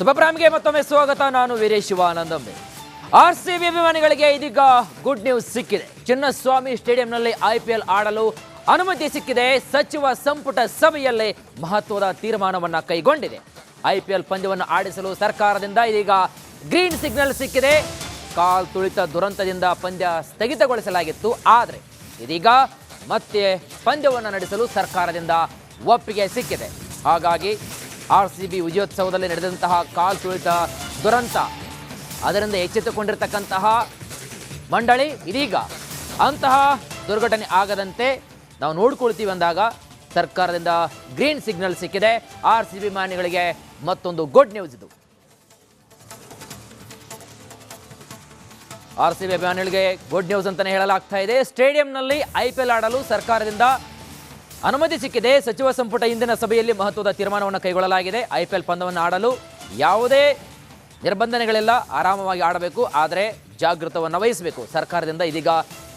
ಸುಬ್ರಹ್ಮಣ್ಯಗೆ ಮತ್ತೊಮ್ಮೆ ಸ್ವಾಗತ. ನಾನು ವೀರೇಶ್ ಶಿವಾನಂದಂಬೆ. ಆರ್ಸಿಬಿ ಅಭಿಮಾನಿಗಳಿಗೆ ಇದೀಗ ಗುಡ್ ನ್ಯೂಸ್ ಸಿಕ್ಕಿದೆ. ಚಿನ್ನಸ್ವಾಮಿ ಸ್ಟೇಡಿಯಂನಲ್ಲಿ ಐಪಿಎಲ್ ಆಡಲು ಅನುಮತಿ ಸಿಕ್ಕಿದೆ. ಸಚಿವ ಸಂಪುಟ ಸಭೆಯಲ್ಲಿ ಮಹತ್ವದ ತೀರ್ಮಾನವನ್ನ ಕೈಗೊಂಡಿದೆ. ಐಪಿಎಲ್ ಪಂದ್ಯವನ್ನು ಆಡಿಸಲು ಸರ್ಕಾರದಿಂದ ಇದೀಗ ಗ್ರೀನ್ ಸಿಗ್ನಲ್ ಸಿಕ್ಕಿದೆ. ಕಾಲ್ ತುಳಿತ ದುರಂತದಿಂದ ಪಂದ್ಯ ಸ್ಥಗಿತಗೊಳಿಸಲಾಗಿತ್ತು. ಆದರೆ ಇದೀಗ ಮತ್ತೆ ಪಂದ್ಯವನ್ನು ನಡೆಸಲು ಸರ್ಕಾರದಿಂದ ಒಪ್ಪಿಗೆ ಸಿಕ್ಕಿದೆ. ಹಾಗಾಗಿ ಆರ್ಸಿಬಿ ವಿಜಯೋತ್ಸವದಲ್ಲಿ ನಡೆದಂತಹ ಕಾಲ್ ತುಳಿತ ದುರಂತ ಅದರಿಂದ ಎಚ್ಚೆತ್ತುಕೊಂಡಿರ್ತಕ್ಕಂತಹ ಮಂಡಳಿ ಇದೀಗ ಅಂತಹ ದುರ್ಘಟನೆ ಆಗದಂತೆ ನಾವು ನೋಡ್ಕೊಳ್ತೀವಿ ಅಂದಾಗ ಸರ್ಕಾರದಿಂದ ಗ್ರೀನ್ ಸಿಗ್ನಲ್ ಸಿಕ್ಕಿದೆ. ಆರ್ಸಿಬಿ ಅಭಿಮಾನಿಗಳಿಗೆ ಮತ್ತೊಂದು ಗುಡ್ ನ್ಯೂಸ್ ಇದು. ಆರ್ಸಿಬಿ ಅಭಿಮಾನಿಗಳಿಗೆ ಗುಡ್ ನ್ಯೂಸ್ ಅಂತಾನೆ ಹೇಳಲಾಗ್ತಾ ಇದೆ. ಸ್ಟೇಡಿಯಂನಲ್ಲಿ ಐಪಿಎಲ್ ಆಡಲು ಸರ್ಕಾರದಿಂದ ಅನುಮತಿ ಸಿಕ್ಕಿದೆ. ಸಚಿವ ಸಂಪುಟ ಇಂದಿನ ಸಭೆಯಲ್ಲಿ ಮಹತ್ವದ ತೀರ್ಮಾನವನ್ನು ಕೈಗೊಳ್ಳಲಾಗಿದೆ. ಐಪಿಎಲ್ ಪಂದ್ಯವನ್ನು ಆಡಲು ಯಾವುದೇ ನಿರ್ಬಂಧನೆಗಳಿಲ್ಲ, ಆರಾಮವಾಗಿ ಆಡಬೇಕು, ಆದರೆ ಜಾಗೃತವನ್ನು ವಹಿಸಬೇಕು. ಸರ್ಕಾರದಿಂದ ಇದೀಗ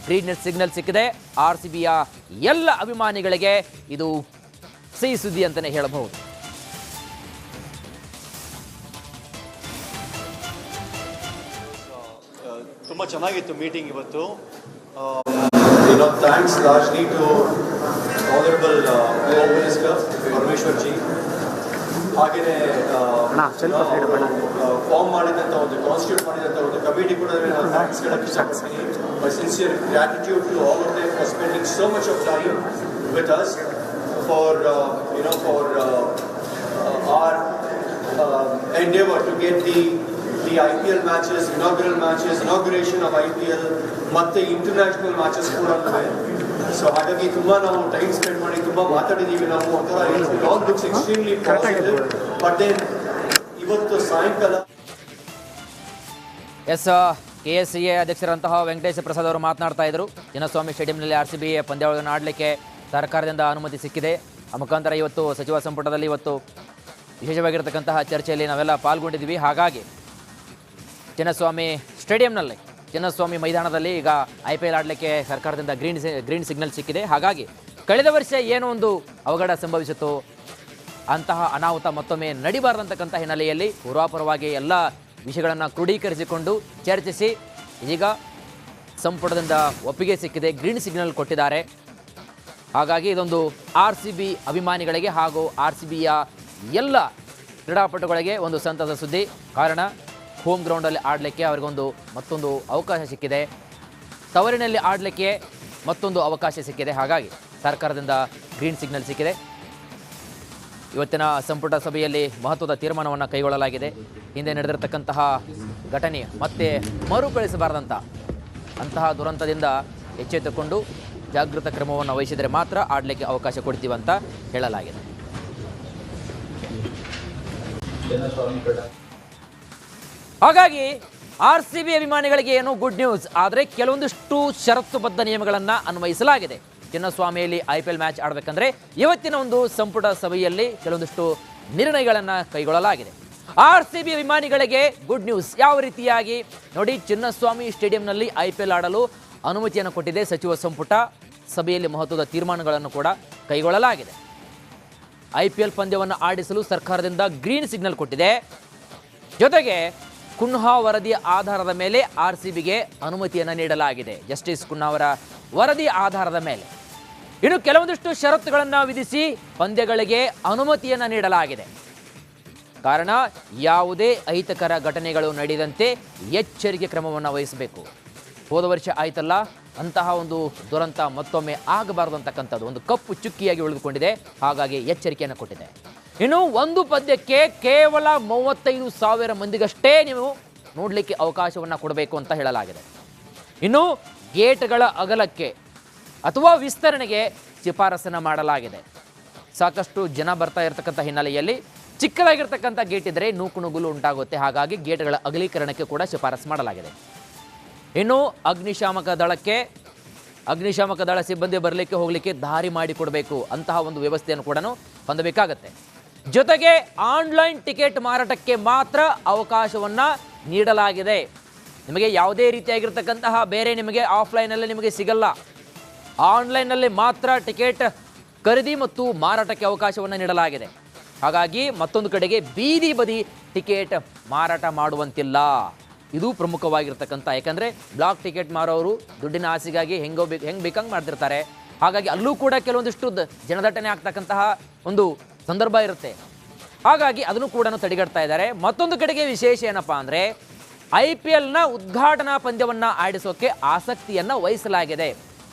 ಗ್ರೀನ್ ಸಿಗ್ನಲ್ ಸಿಕ್ಕಿದೆ. ಆರ್ಸಿಬಿಯ ಎಲ್ಲ ಅಭಿಮಾನಿಗಳಿಗೆ ಇದು ಸಿಹಿ ಸುದ್ದಿ ಅಂತಲೇ ಹೇಳಬಹುದು. ತುಂಬ ಚೆನ್ನಾಗಿತ್ತು ಮೀಟಿಂಗ್ ಇವತ್ತು. Thanks largely to honourable home minister Parameshwar ji, ಹಾಗೆಯೇ ಫಾರ್ಮ್ ಮಾಡಿದಂಥ ಒಂದು ಕಾನ್ಸ್ಟಿಟ್ಯೂಟ್ ಮಾಡಿದಂಥ ಒಂದು ಕಮಿಟಿ ಕೂಡ ನಾನು ಥ್ಯಾಂಕ್ಸ್ ಹೇಳಕ್ಕೆ ಇಷ್ಟಪಡ್ತೀನಿ. My sincere gratitude to all of them for spending so much of time with us for our endeavor to get the IPL matches, inaugural matches, inauguration of IPL ಮತ್ತೆ international matches ಕೂಡ ಇವೆ. So ಹಾಗಾಗಿ ತುಂಬಾ ನಾವು time spend ಮಾಡಿ ತುಂಬಾ ಮಾತಾಡಿದ್ದೀವಿ. ನಾವು ಒಂಥರ it all looks extremely positive. But then ಇವತ್ತು ಸಾಯಂಕಾಲ KSCA ಅಧ್ಯಕ್ಷರಂತಹ ವೆಂಕಟೇಶ ಪ್ರಸಾದ್ ಅವರು ಮಾತನಾಡ್ತಾ ಇದ್ರು. ಚಿನ್ನಸ್ವಾಮಿ ಸ್ಟೇಡಿಯಂನಲ್ಲಿ ಆರ್ಸಿಬಿ ಪಂದ್ಯಗಳನ್ನು ಆಡಲಿಕ್ಕೆ ಸರ್ಕಾರದಿಂದ ಅನುಮತಿ ಸಿಕ್ಕಿದೆ. ಆ ಮುಖಾಂತರ ಇವತ್ತು ಸಚಿವ ಸಂಪುಟದಲ್ಲಿ ಇವತ್ತು ವಿಶೇಷವಾಗಿರತಕ್ಕಂತಹ ಚರ್ಚೆಯಲ್ಲಿ ನಾವೆಲ್ಲ ಪಾಲ್ಗೊಂಡಿದ್ದೀವಿ. ಹಾಗಾಗಿ ಚಿನ್ನಸ್ವಾಮಿ ಸ್ಟೇಡಿಯಂನಲ್ಲಿ, ಚಿನ್ನಸ್ವಾಮಿ ಮೈದಾನದಲ್ಲಿ ಈಗ IPL ಆಡಲಿಕ್ಕೆ ಸರ್ಕಾರದಿಂದ ಗ್ರೀನ್ ಸಿಗ್ನಲ್ ಸಿಕ್ಕಿದೆ. ಹಾಗಾಗಿ ಕಳೆದ ವರ್ಷ ಏನೋ ಒಂದು ಅವಘಡ ಸಂಭವಿಸಿತು, ಅಂತಹ ಅನಾಹುತ ಮತ್ತೊಮ್ಮೆ ನಡಿಬಾರದಂತಕ್ಕಂಥ ಹಿನ್ನೆಲೆಯಲ್ಲಿ ಪೂರ್ವಾಪರವಾಗಿ ಎಲ್ಲ ವಿಷಯಗಳನ್ನು ಕ್ರೋಢೀಕರಿಸಿಕೊಂಡು ಚರ್ಚಿಸಿ ಇದೀಗ ಸಂಪುಟದಿಂದ ಒಪ್ಪಿಗೆ ಸಿಕ್ಕಿದೆ, ಗ್ರೀನ್ ಸಿಗ್ನಲ್ ಕೊಟ್ಟಿದ್ದಾರೆ. ಹಾಗಾಗಿ ಇದೊಂದು ಆರ್ಸಿಬಿ ಅಭಿಮಾನಿಗಳಿಗೆ ಹಾಗೂ ಆರ್ಸಿಬಿಯ ಎಲ್ಲ ಕ್ರೀಡಾಪಟುಗಳಿಗೆ ಒಂದು ಸಂತಸ ಸುದ್ದಿ. ಕಾರಣ ಹೋಮ್ ಗ್ರೌಂಡಲ್ಲಿ ಆಡಲಿಕ್ಕೆ ಅವರಿಗೊಂದು ಮತ್ತೊಂದು ಅವಕಾಶ ಸಿಕ್ಕಿದೆ, ತವರಿನಲ್ಲಿ ಆಡಲಿಕ್ಕೆ ಮತ್ತೊಂದು ಅವಕಾಶ ಸಿಕ್ಕಿದೆ. ಹಾಗಾಗಿ ಸರ್ಕಾರದಿಂದ ಗ್ರೀನ್ ಸಿಗ್ನಲ್ ಸಿಕ್ಕಿದೆ. ಇವತ್ತಿನ ಸಂಪುಟ ಸಭೆಯಲ್ಲಿ ಮಹತ್ವದ ತೀರ್ಮಾನವನ್ನು ಕೈಗೊಳ್ಳಲಾಗಿದೆ. ಹಿಂದೆ ನಡೆದಿರತಕ್ಕಂತಹ ಘಟನೆ ಮತ್ತೆ ಅಂತಹ ದುರಂತದಿಂದ ಎಚ್ಚೆತ್ತುಕೊಂಡು ಜಾಗೃತ ಕ್ರಮವನ್ನು ವಹಿಸಿದರೆ ಮಾತ್ರ ಆಡಲಿಕ್ಕೆ ಅವಕಾಶ ಕೊಡ್ತೀವಿ ಅಂತ ಹೇಳಲಾಗಿದೆ. ಹಾಗಾಗಿ ಆರ್ಸಿಬಿ ಅಭಿಮಾನಿಗಳಿಗೆ ಏನು ಗುಡ್ ನ್ಯೂಸ್, ಆದರೆ ಕೆಲವೊಂದಿಷ್ಟು ಷರತ್ತುಬದ್ಧ ನಿಯಮಗಳನ್ನು ಅನ್ವಯಿಸಲಾಗಿದೆ. ಚಿನ್ನಸ್ವಾಮಿಯಲ್ಲಿ IPL ಮ್ಯಾಚ್ ಆಡಬೇಕಂದ್ರೆ ಇವತ್ತಿನ ಒಂದು ಸಂಪುಟ ಸಭೆಯಲ್ಲಿ ಕೆಲವೊಂದಿಷ್ಟು ನಿರ್ಣಯಗಳನ್ನು ಕೈಗೊಳ್ಳಲಾಗಿದೆ. ಆರ್ಸಿಬಿ ಅಭಿಮಾನಿಗಳಿಗೆ ಗುಡ್ ನ್ಯೂಸ್ ಯಾವ ರೀತಿಯಾಗಿ ನೋಡಿ, ಚಿನ್ನಸ್ವಾಮಿ ಸ್ಟೇಡಿಯಂನಲ್ಲಿ IPL ಆಡಲು ಅನುಮತಿಯನ್ನು ಕೊಟ್ಟಿದೆ ಸಚಿವ ಸಂಪುಟ ಸಭೆಯಲ್ಲಿ. ಮಹತ್ವದ ತೀರ್ಮಾನಗಳನ್ನು ಕೂಡ ಕೈಗೊಳ್ಳಲಾಗಿದೆ. IPL ಪಂದ್ಯವನ್ನು ಆಡಿಸಲು ಸರ್ಕಾರದಿಂದ ಗ್ರೀನ್ ಸಿಗ್ನಲ್ ಕೊಟ್ಟಿದೆ. ಜೊತೆಗೆ ಕುನ್ಹಾ ವರದಿಯ ಆಧಾರದ ಮೇಲೆ ಆರ್ಸಿಬಿಗೆ ಅನುಮತಿಯನ್ನು ನೀಡಲಾಗಿದೆ. ಜಸ್ಟಿಸ್ ಕುನ್ಹಾ ಅವರ ವರದಿ ಆಧಾರದ ಮೇಲೆ ಇನ್ನು ಕೆಲವೊಂದಿಷ್ಟು ಷರತ್ತುಗಳನ್ನು ವಿಧಿಸಿ ಪಂದ್ಯಗಳಿಗೆ ಅನುಮತಿಯನ್ನು ನೀಡಲಾಗಿದೆ. ಕಾರಣ ಯಾವುದೇ ಅಹಿತಕರ ಘಟನೆಗಳು ನಡೆದಂತೆ ಎಚ್ಚರಿಕೆ ಕ್ರಮವನ್ನು ವಹಿಸಬೇಕು. ಹೋದ ವರ್ಷ ಆಯ್ತಲ್ಲ, ಅಂತಹ ಒಂದು ದುರಂತ ಮತ್ತೊಮ್ಮೆ ಆಗಬಾರದು ಅಂತಕ್ಕಂಥದ್ದು ಒಂದು ಕಪ್ಪು ಚುಕ್ಕಿಯಾಗಿ ಉಳಿದುಕೊಂಡಿದೆ. ಹಾಗಾಗಿ ಎಚ್ಚರಿಕೆಯನ್ನು ಕೊಟ್ಟಿದೆ. ಇನ್ನು ಒಂದು ಪಂದ್ಯಕ್ಕೆ ಕೇವಲ 35,000 ಮಂದಿಗಷ್ಟೇ ನೀವು ನೋಡಲಿಕ್ಕೆ ಅವಕಾಶವನ್ನು ಕೊಡಬೇಕು ಅಂತ ಹೇಳಲಾಗಿದೆ. ಇನ್ನು ಗೇಟ್ಗಳ ಅಗಲಕ್ಕೆ ಅಥವಾ ವಿಸ್ತರಣೆಗೆ ಶಿಫಾರಸನ್ನು ಮಾಡಲಾಗಿದೆ. ಸಾಕಷ್ಟು ಜನ ಬರ್ತಾ ಇರತಕ್ಕಂಥ ಹಿನ್ನೆಲೆಯಲ್ಲಿ ಚಿಕ್ಕದಾಗಿರ್ತಕ್ಕಂಥ ಗೇಟ್ ಇದ್ದರೆ ನೂಕುನುಗ್ಗಲು ಉಂಟಾಗುತ್ತೆ. ಹಾಗಾಗಿ ಗೇಟ್ಗಳ ಅಗಲೀಕರಣಕ್ಕೆ ಕೂಡ ಶಿಫಾರಸು ಮಾಡಲಾಗಿದೆ. ಇನ್ನು ಅಗ್ನಿಶಾಮಕ ದಳ ಸಿಬ್ಬಂದಿ ಬರಲಿಕ್ಕೆ ಹೋಗಲಿಕ್ಕೆ ದಾರಿ ಮಾಡಿಕೊಡಬೇಕು, ಅಂತಹ ಒಂದು ವ್ಯವಸ್ಥೆಯನ್ನು ಕೂಡ ಹೊಂದಬೇಕಾಗತ್ತೆ. ಜೊತೆಗೆ ಆನ್ಲೈನ್ ಟಿಕೆಟ್ ಮಾರಾಟಕ್ಕೆ ಮಾತ್ರ ಅವಕಾಶವನ್ನು ನೀಡಲಾಗಿದೆ. ನಿಮಗೆ ಯಾವುದೇ ರೀತಿಯಾಗಿರ್ತಕ್ಕಂತಹ ಬೇರೆ ನಿಮಗೆ ಆಫ್ಲೈನಲ್ಲಿ ನಿಮಗೆ ಸಿಗಲ್ಲ. ಆನ್ಲೈನ್ನಲ್ಲಿ ಮಾತ್ರ ಟಿಕೆಟ್ ಖರೀದಿ ಮತ್ತು ಮಾರಾಟಕ್ಕೆ ಅವಕಾಶವನ್ನು ನೀಡಲಾಗಿದೆ. ಹಾಗಾಗಿ ಮತ್ತೊಂದು ಕಡೆಗೆ ಬೀದಿ ಬದಿ ಟಿಕೆಟ್ ಮಾರಾಟ ಮಾಡುವಂತಿಲ್ಲ. ಇದು ಪ್ರಮುಖವಾಗಿರ್ತಕ್ಕಂಥ, ಯಾಕಂದರೆ ಬ್ಲಾಕ್ ಟಿಕೆಟ್ ಮಾರೋರು ದುಡ್ಡಿನ ಆಸೆಗಾಗಿ ಹೆಂಗೆ ಬೇಕಂಗೆ ಮಾಡ್ತಿರ್ತಾರೆ. ಹಾಗಾಗಿ ಅಲ್ಲೂ ಕೂಡ ಕೆಲವೊಂದಿಷ್ಟು ಜನದಟ್ಟಣೆ ಆಗ್ತಕ್ಕಂತಹ ಒಂದು ಸಂದರ್ಭ ಇರುತ್ತೆ. ಹಾಗಾಗಿ ಅದನ್ನು ಕೂಡ ತಡೆಗಟ್ತಾ ಇದ್ದಾರೆ. ಮತ್ತೊಂದು ಕಡೆಗೆ ವಿಶೇಷ ಏನಪ್ಪ ಅಂದರೆ IPLನ ಉದ್ಘಾಟನಾ ಪಂದ್ಯವನ್ನು ಆಡಿಸೋಕ್ಕೆ ಆಸಕ್ತಿಯನ್ನು ವಹಿಸಲಾಗಿದೆ.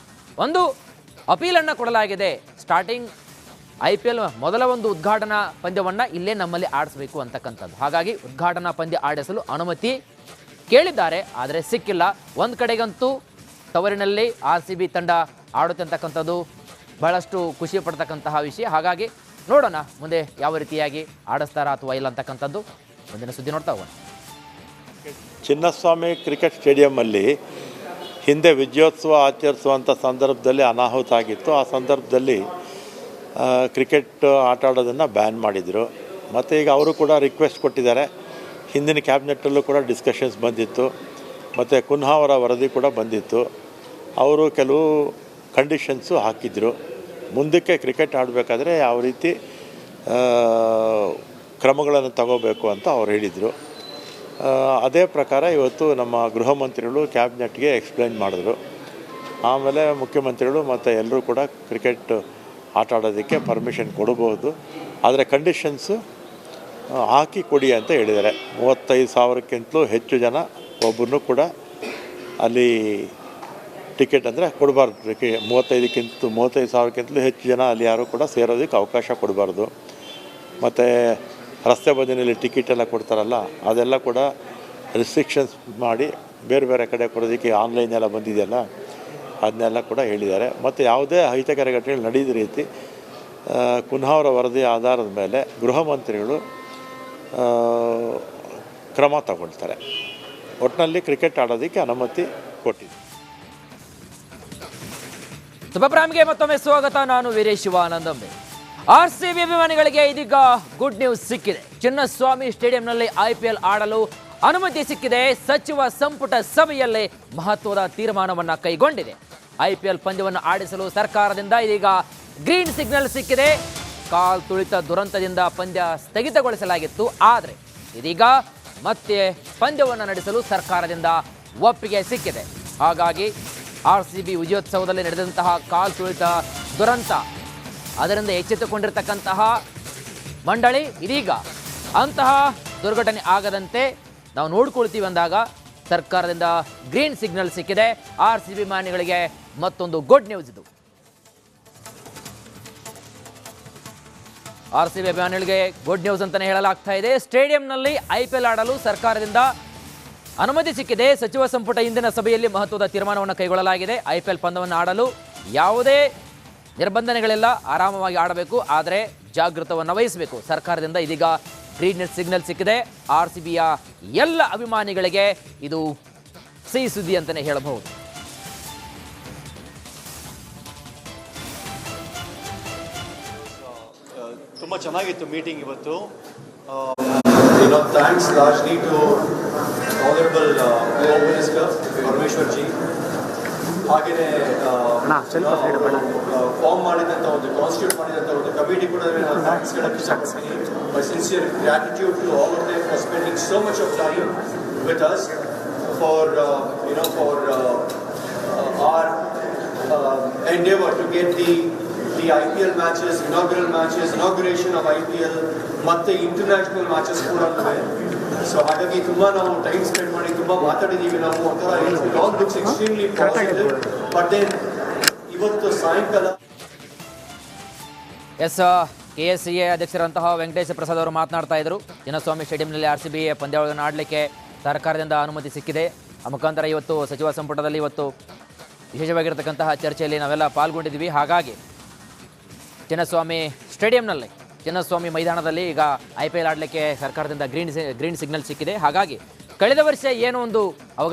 ಒಂದು ಅಪೀಲನ್ನು ಕೊಡಲಾಗಿದೆ. ಸ್ಟಾರ್ಟಿಂಗ್ IPL ಮೊದಲ ಒಂದು ಉದ್ಘಾಟನಾ ಪಂದ್ಯವನ್ನು ಇಲ್ಲೇ ನಮ್ಮಲ್ಲಿ ಆಡಿಸಬೇಕು ಅಂತಕ್ಕಂಥದ್ದು. ಹಾಗಾಗಿ ಉದ್ಘಾಟನಾ ಪಂದ್ಯ ಆಡಿಸಲು ಅನುಮತಿ ಕೇಳಿದ್ದಾರೆ, ಆದರೆ ಸಿಕ್ಕಿಲ್ಲ. ಒಂದು ಕಡೆಗಂತೂ ತವರಿನಲ್ಲಿ RCB ತಂಡ ಆಡುತ್ತೆ ಅಂತಕ್ಕಂಥದ್ದು ಬಹಳಷ್ಟು ಖುಷಿ ಪಡ್ತಕ್ಕಂತಹ ವಿಷಯ. ಹಾಗಾಗಿ ನೋಡೋಣ ಮುಂದೆ ಯಾವ ರೀತಿಯಾಗಿ ಆಡಿಸ್ತಾರಾ ಅಥವಾ ಇಲ್ಲ ಅಂತಕ್ಕಂಥದ್ದು. ಮುಂದಿನ ಸುದ್ದಿ ನೋಡ್ತಾ ಹೋಗೋಣ. ಚಿನ್ನಸ್ವಾಮಿ ಕ್ರಿಕೆಟ್ ಸ್ಟೇಡಿಯಮ್ಮಲ್ಲಿ ಹಿಂದೆ ವಿಜಯೋತ್ಸವ ಆಚರಿಸುವಂಥ ಸಂದರ್ಭದಲ್ಲಿ ಅನಾಹುತ ಆಗಿತ್ತು. ಆ ಸಂದರ್ಭದಲ್ಲಿ ಕ್ರಿಕೆಟ್ ಆಟ ಆಡೋದನ್ನು ಬ್ಯಾನ್ ಮಾಡಿದರು. ಮತ್ತು ಈಗ ಅವರು ಕೂಡ ರಿಕ್ವೆಸ್ಟ್ ಕೊಟ್ಟಿದ್ದಾರೆ. ಹಿಂದಿನ ಕ್ಯಾಬಿನೆಟ್ಟಲ್ಲೂ ಕೂಡ ಡಿಸ್ಕಷನ್ಸ್ ಬಂದಿತ್ತು, ಮತ್ತು ಕುನ್ಹಾ ಅವರ ವರದಿ ಕೂಡ ಬಂದಿತ್ತು. ಅವರು ಕೆಲವು ಕಂಡೀಷನ್ಸು ಹಾಕಿದ್ರು. ಮುಂದಕ್ಕೆ ಕ್ರಿಕೆಟ್ ಆಡಬೇಕಾದ್ರೆ ಯಾವ ರೀತಿ ಕ್ರಮಗಳನ್ನು ತಗೋಬೇಕು ಅಂತ ಅವ್ರು ಹೇಳಿದರು. ಅದೇ ಪ್ರಕಾರ ಇವತ್ತು ನಮ್ಮ ಗೃಹ ಮಂತ್ರಿಗಳು ಕ್ಯಾಬಿನೆಟ್ಗೆ ಎಕ್ಸ್ಪ್ಲೈನ್ ಮಾಡಿದ್ರು. ಆಮೇಲೆ ಮುಖ್ಯಮಂತ್ರಿಗಳು ಮತ್ತು ಎಲ್ಲರೂ ಕೂಡ ಕ್ರಿಕೆಟ್ ಆಟ ಆಡೋದಕ್ಕೆ ಪರ್ಮಿಷನ್ ಕೊಡಬಹುದು, ಆದರೆ ಕಂಡೀಷನ್ಸು ಹಾಕಿ ಕೊಡಿ ಅಂತ ಹೇಳಿದ್ದಾರೆ. 35,000ಕ್ಕಿಂತಲೂ ಹೆಚ್ಚು ಜನ ಒಬ್ಬರನ್ನು ಕೂಡ ಅಲ್ಲಿ ಟಿಕೆಟ್ ಅಂದರೆ ಕೊಡಬಾರ್ದು. 35,000ಕ್ಕಿಂತಲೂ ಹೆಚ್ಚು ಜನ ಅಲ್ಲಿ ಯಾರೂ ಕೂಡ ಸೇರೋದಕ್ಕೆ ಅವಕಾಶ ಕೊಡಬಾರ್ದು. ಮತ್ತು ರಸ್ತೆ ಬದಿಯಲ್ಲಿ ಟಿಕೆಟ್ ಎಲ್ಲ ಕೊಡ್ತಾರಲ್ಲ, ಅದೆಲ್ಲ ಕೂಡ ರಿಸ್ಟ್ರಿಕ್ಷನ್ಸ್ ಮಾಡಿ ಬೇರೆ ಬೇರೆ ಕಡೆ ಕೊಡೋದಕ್ಕೆ ಆನ್ಲೈನ್ ಎಲ್ಲ ಬಂದಿದೆಯಲ್ಲ, ಅದನ್ನೆಲ್ಲ ಕೂಡ ಹೇಳಿದ್ದಾರೆ. ಮತ್ತು ಯಾವುದೇ ಅಹಿತಕರ ಘಟನೆಗಳು ನಡೆದ ರೀತಿ ಕುನ್ಹಾ ಅವರ ವರದಿ ಆಧಾರದ ಮೇಲೆ ಗೃಹ ಮಂತ್ರಿಗಳು ಕ್ರಮ ತಗೊಳ್ತಾರೆ. ಒಟ್ಟಿನಲ್ಲಿ ಕ್ರಿಕೆಟ್ ಆಡೋದಕ್ಕೆ ಅನುಮತಿ ಕೊಟ್ಟಿದೆ. ಸುಬ್ರಹ್ಮಣ್ಯಗೆ ಮತ್ತೊಮ್ಮೆ ಸ್ವಾಗತ. ನಾನು ವೀರೇಶ್ ಶಿವಾನಂದಂಬೆ. RCB ಅಭಿಮಾನಿಗಳಿಗೆ ಇದೀಗ ಗುಡ್ ನ್ಯೂಸ್ ಸಿಕ್ಕಿದೆ. ಚಿನ್ನಸ್ವಾಮಿ ಸ್ಟೇಡಿಯಂನಲ್ಲಿ IPL ಆಡಲು ಅನುಮತಿ ಸಿಕ್ಕಿದೆ. ಸಚಿವ ಸಂಪುಟ ಸಭೆಯಲ್ಲೇ ಮಹತ್ವದ ತೀರ್ಮಾನವನ್ನು ಕೈಗೊಂಡಿದೆ. IPL ಪಂದ್ಯವನ್ನು ಆಡಿಸಲು ಸರ್ಕಾರದಿಂದ ಇದೀಗ ಗ್ರೀನ್ ಸಿಗ್ನಲ್ ಸಿಕ್ಕಿದೆ. ಕಾಲ್ ತುಳಿತ ದುರಂತದಿಂದ ಪಂದ್ಯ ಸ್ಥಗಿತಗೊಳಿಸಲಾಗಿತ್ತು, ಆದರೆ ಇದೀಗ ಮತ್ತೆ ಪಂದ್ಯವನ್ನು ನಡೆಸಲು ಸರ್ಕಾರದಿಂದ ಒಪ್ಪಿಗೆ ಸಿಕ್ಕಿದೆ. ಹಾಗಾಗಿ RCB ವಿಜಯೋತ್ಸವದಲ್ಲಿ ನಡೆದಂತಹ ಕಾಲ್ ತುಳಿತ ದುರಂತ, ಅದರಿಂದ ಎಚ್ಚೆತ್ತುಕೊಂಡಿರ್ತಕ್ಕಂತಹ ಮಂಡಳಿ ಇದೀಗ ಅಂತಹ ದುರ್ಘಟನೆ ಆಗದಂತೆ ನಾವು ನೋಡ್ಕೊಳ್ತೀವಿ ಅಂದಾಗ ಸರ್ಕಾರದಿಂದ ಗ್ರೀನ್ ಸಿಗ್ನಲ್ ಸಿಕ್ಕಿದೆ. RCB ಅಭಿಮಾನಿಗಳಿಗೆ ಮತ್ತೊಂದು ಗುಡ್ ನ್ಯೂಸ್ ಇದು. RCB ಅಭಿಮಾನಿಗಳಿಗೆ ಗುಡ್ ನ್ಯೂಸ್ ಅಂತಲೇ ಹೇಳಲಾಗ್ತಾ ಇದೆ. ಸ್ಟೇಡಿಯಂನಲ್ಲಿ IPL ಆಡಲು ಸರ್ಕಾರದಿಂದ ಅನುಮತಿ ಸಿಕ್ಕಿದೆ. ಸಚಿವ ಸಂಪುಟ ಇಂದಿನ ಸಭೆಯಲ್ಲಿ ಮಹತ್ವದ ತೀರ್ಮಾನವನ್ನು ಕೈಗೊಳ್ಳಲಾಗಿದೆ. IPL ಪಂದ್ಯವನ್ನು ಆಡಲು ಯಾವುದೇ ನಿರ್ಬಂಧನೆಗಳಿಲ್ಲ, ಆರಾಮವಾಗಿ ಆಡಬೇಕು, ಆದರೆ ಜಾಗೃತವನ್ನು ವಹಿಸಬೇಕು. ಸರ್ಕಾರದಿಂದ ಇದೀಗ ಗ್ರೀನ್ ಸಿಗ್ನಲ್ ಸಿಕ್ಕಿದೆ. RCBಯ ಎಲ್ಲ ಅಭಿಮಾನಿಗಳಿಗೆ ಇದು ಸಿಹಿ ಸುದ್ದಿ ಅಂತಲೇ ಹೇಳಬಹುದು. ತುಂಬ ಚೆನ್ನಾಗಿತ್ತು ಮೀಟಿಂಗ್ ಇವತ್ತು. Thanks largely to honourable home minister Parameshwar ji, ಹಾಗೆಯೇ ಫಾರ್ಮ್ ಮಾಡಿದಂಥ ಒಂದು ಕಾನ್ಸ್ಟಿಟ್ಯೂಟ್ ಮಾಡಿದಂಥ ಒಂದು ಕಮಿಟಿ ಕೂಡ ನಾನು ಥ್ಯಾಂಕ್ಸ್ ಹೇಳಕ್ಕೆ ಇಷ್ಟಪಡ್ತೀನಿ. My sincere gratitude to all of them for spending so much of time with us for our endeavor to get the IPL matches, inaugural matches, inauguration of IPL ಮತ್ತೆ international matches ಕೂಡ ಇವೆ. So ಹಾಗಾಗಿ ತುಂಬ ನಾವು time spend ಮಾಡಿ ತುಂಬ ಮಾತಾಡಿದ್ದೀವಿ. ನಾವು ಒಂಥರ all looks extremely positive. But then ಇವತ್ತು ಸಾಯಂಕಾಲ KSCA ಅಧ್ಯಕ್ಷರಂತಹ ವೆಂಕಟೇಶ ಪ್ರಸಾದ್ ಅವರು ಮಾತನಾಡ್ತಾ ಇದ್ರು. ಚಿನ್ನಸ್ವಾಮಿ ಸ್ಟೇಡಿಯಂನಲ್ಲಿ RCB ಪಂದ್ಯಗಳನ್ನು ಆಡಲಿಕ್ಕೆ ಸರ್ಕಾರದಿಂದ ಅನುಮತಿ ಸಿಕ್ಕಿದೆ. ಆ ಮುಖಾಂತರ ಇವತ್ತು ಸಚಿವ ಸಂಪುಟದಲ್ಲಿ ಇವತ್ತು ವಿಶೇಷವಾಗಿರ್ತಕ್ಕಂತಹ ಚರ್ಚೆಯಲ್ಲಿ ನಾವೆಲ್ಲ ಪಾಲ್ಗೊಂಡಿದ್ವಿ. ಹಾಗಾಗಿ ಚಿನ್ನಸ್ವಾಮಿ ಸ್ಟೇಡಿಯಂನಲ್ಲಿ, ಚಿನ್ನಸ್ವಾಮಿ ಮೈದಾನದಲ್ಲಿ ಈಗ IPL ಆಡಲಿಕ್ಕೆ ಸರ್ಕಾರದಿಂದ ಗ್ರೀನ್ ಸಿಗ್ನಲ್ ಸಿಕ್ಕಿದೆ. ಹಾಗಾಗಿ ಕಳೆದ ವರ್ಷ ಏನೋ ಒಂದು